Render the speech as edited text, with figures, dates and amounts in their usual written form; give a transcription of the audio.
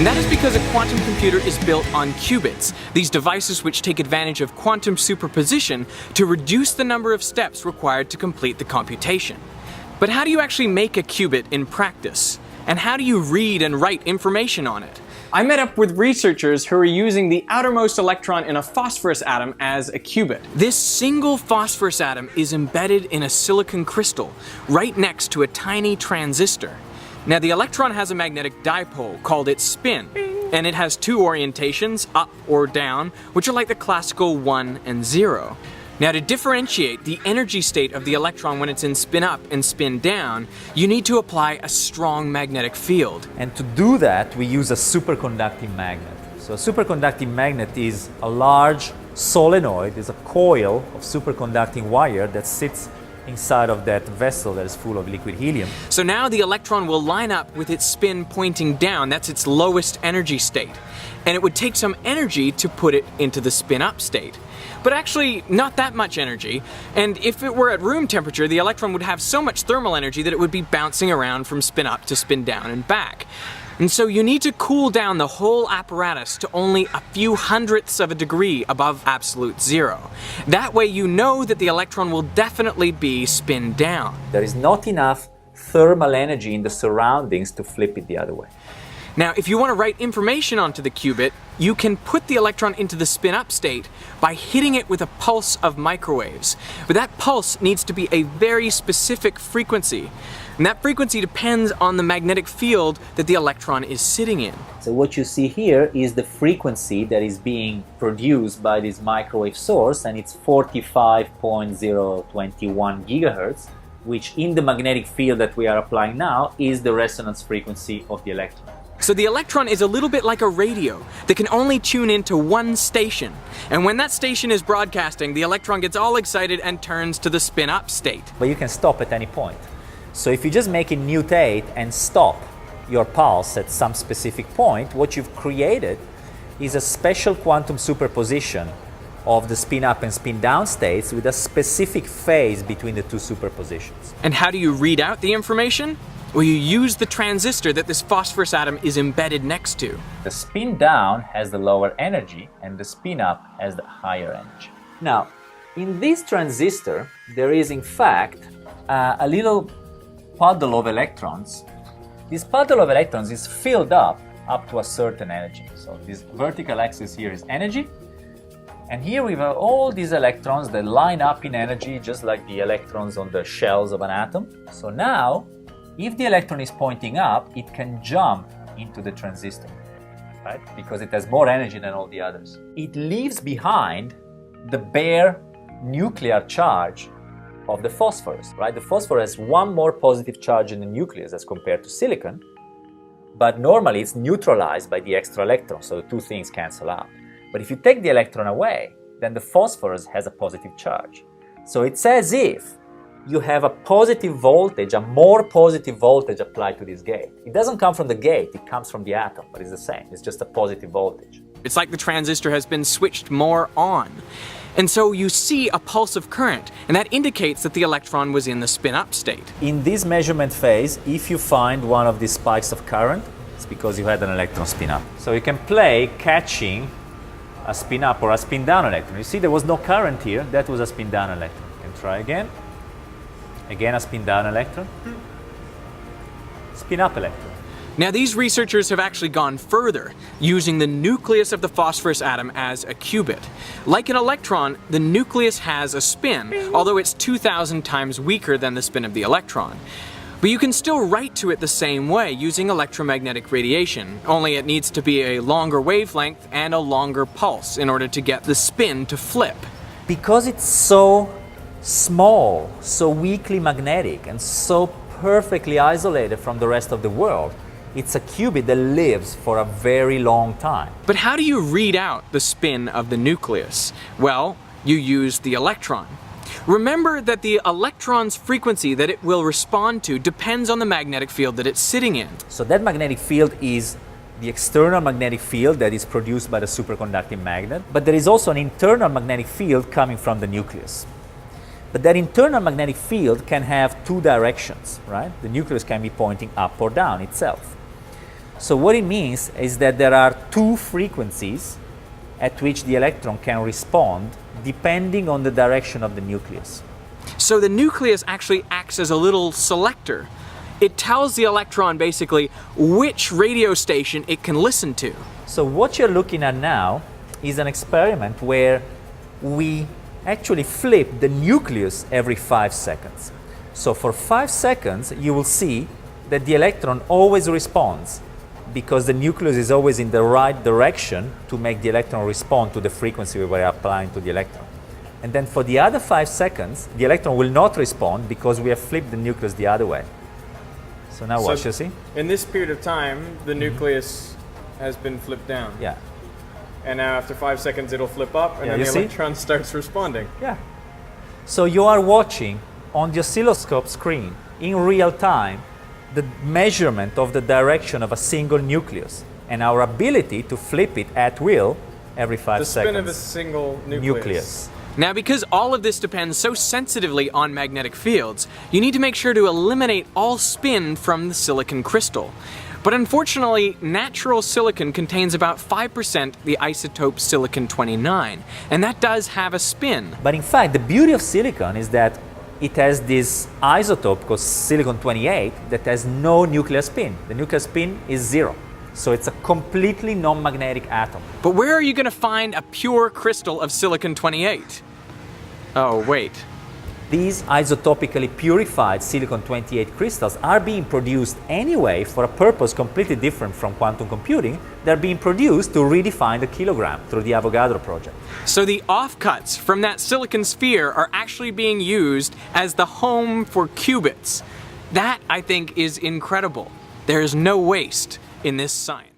And that is because a quantum computer is built on qubits, these devices which take advantage of quantum superposition to reduce the number of steps required to complete the computation. But how do you actually make a qubit in practice? And how do you read and write information on it? I met up with researchers who are using the outermost electron in a phosphorus atom as a qubit. This single phosphorus atom is embedded in a silicon crystal right next to a tiny transistor. Now, the electron has a magnetic dipole called its spin, and it has two orientations, up or down, which are like the classical 1 and 0. Now, to differentiate the energy state of the electron when it's in spin up and spin down, you need to apply a strong magnetic field. And to do that, we use a superconducting magnet. So a superconducting magnet is a large solenoid, is a coil of superconducting wire that sits inside of that vessel that is full of liquid helium. So now the electron will line up with its spin pointing down. That's its lowest energy state. And it would take some energy to put it into the spin up state. But actually, not that much energy. And if it were at room temperature, the electron would have so much thermal energy that it would be bouncing around from spin up to spin down and back. And so you need to cool down the whole apparatus to only a few hundredths of a degree above absolute zero. That way you know that the electron will definitely be spin down. There is not enough thermal energy in the surroundings to flip it the other way. Now, if you want to write information onto the qubit, you can put the electron into the spin-up state by hitting it with a pulse of microwaves. But that pulse needs to be a very specific frequency. And that frequency depends on the magnetic field that the electron is sitting in. So what you see here is the frequency that is being produced by this microwave source, and it's 45.021 gigahertz, which in the magnetic field that we are applying now is the resonance frequency of the electron. So the electron is a little bit like a radio that can only tune into one station. And when that station is broadcasting, the electron gets all excited and turns to the spin-up state. But you can stop at any point. So if you just make it mutate and stop your pulse at some specific point, what you've created is a special quantum superposition of the spin-up and spin-down states with a specific phase between the two superpositions. And how do you read out the information? Well, you use the transistor that this phosphorus atom is embedded next to. The spin down has the lower energy and the spin up has the higher energy. Now, in this transistor, there is in fact a little puddle of electrons. This puddle of electrons is filled up to a certain energy. So this vertical axis here is energy. And here we have all these electrons that line up in energy just like the electrons on the shells of an atom. So now, if the electron is pointing up, it can jump into the transistor, right? Because it has more energy than all the others. It leaves behind the bare nuclear charge of the phosphorus, right? The phosphorus has one more positive charge in the nucleus as compared to silicon, but normally it's neutralized by the extra electron, so the two things cancel out. But if you take the electron away, then the phosphorus has a positive charge. So it's as if you have a positive voltage, a more positive voltage applied to this gate. It doesn't come from the gate, it comes from the atom, but it's the same. It's just a positive voltage. It's like the transistor has been switched more on. And so you see a pulse of current, and that indicates that the electron was in the spin-up state. In this measurement phase, if you find one of these spikes of current, it's because you had an electron spin up. So you can play catching a spin up or a spin down electron. You see there was no current here, that was a spin down electron. You can try again. Again, a spin down electron, spin up electron. Now, these researchers have actually gone further, using the nucleus of the phosphorus atom as a qubit. Like an electron, the nucleus has a spin, although it's 2,000 times weaker than the spin of the electron. But you can still write to it the same way using electromagnetic radiation, only it needs to be a longer wavelength and a longer pulse in order to get the spin to flip. Because it's so small, so weakly magnetic, and so perfectly isolated from the rest of the world, it's a qubit that lives for a very long time. But how do you read out the spin of the nucleus? Well, you use the electron. Remember that the electron's frequency that it will respond to depends on the magnetic field that it's sitting in. So that magnetic field is the external magnetic field that is produced by the superconducting magnet, but there is also an internal magnetic field coming from the nucleus. But that internal magnetic field can have two directions, right? The nucleus can be pointing up or down itself. So what it means is that there are two frequencies at which the electron can respond depending on the direction of the nucleus. So the nucleus actually acts as a little selector. It tells the electron basically which radio station it can listen to. So what you're looking at now is an experiment where we actually flip the nucleus every 5 seconds. So for 5 seconds you will see that the electron always responds because the nucleus is always in the right direction to make the electron respond to the frequency we were applying to the electron. And then for the other 5 seconds, the electron will not respond because we have flipped the nucleus the other way. So now watch, you see? In this period of time, the nucleus has been flipped down. Yeah. And now after 5 seconds it'll flip up and Yeah, then you the see? electron starts responding. Yeah. So you are watching on the oscilloscope screen in real time the measurement of the direction of a single nucleus and our ability to flip it at will every 5 The seconds. spin of a single nucleus. Now, because all of this depends so sensitively on magnetic fields, you need to make sure to eliminate all spin from the silicon crystal. But unfortunately, natural silicon contains about 5% the isotope silicon-29, and that does have a spin. But in fact, the beauty of silicon is that it has this isotope called silicon-28 that has no nuclear spin. The nuclear spin is 0. So it's a completely non-magnetic atom. But where are you going to find a pure crystal of silicon-28? Oh, wait. These isotopically purified silicon-28 crystals are being produced anyway for a purpose completely different from quantum computing. They're being produced to redefine the kilogram through the Avogadro project. So the offcuts from that silicon sphere are actually being used as the home for qubits. That, I think, is incredible. There is no waste in this science.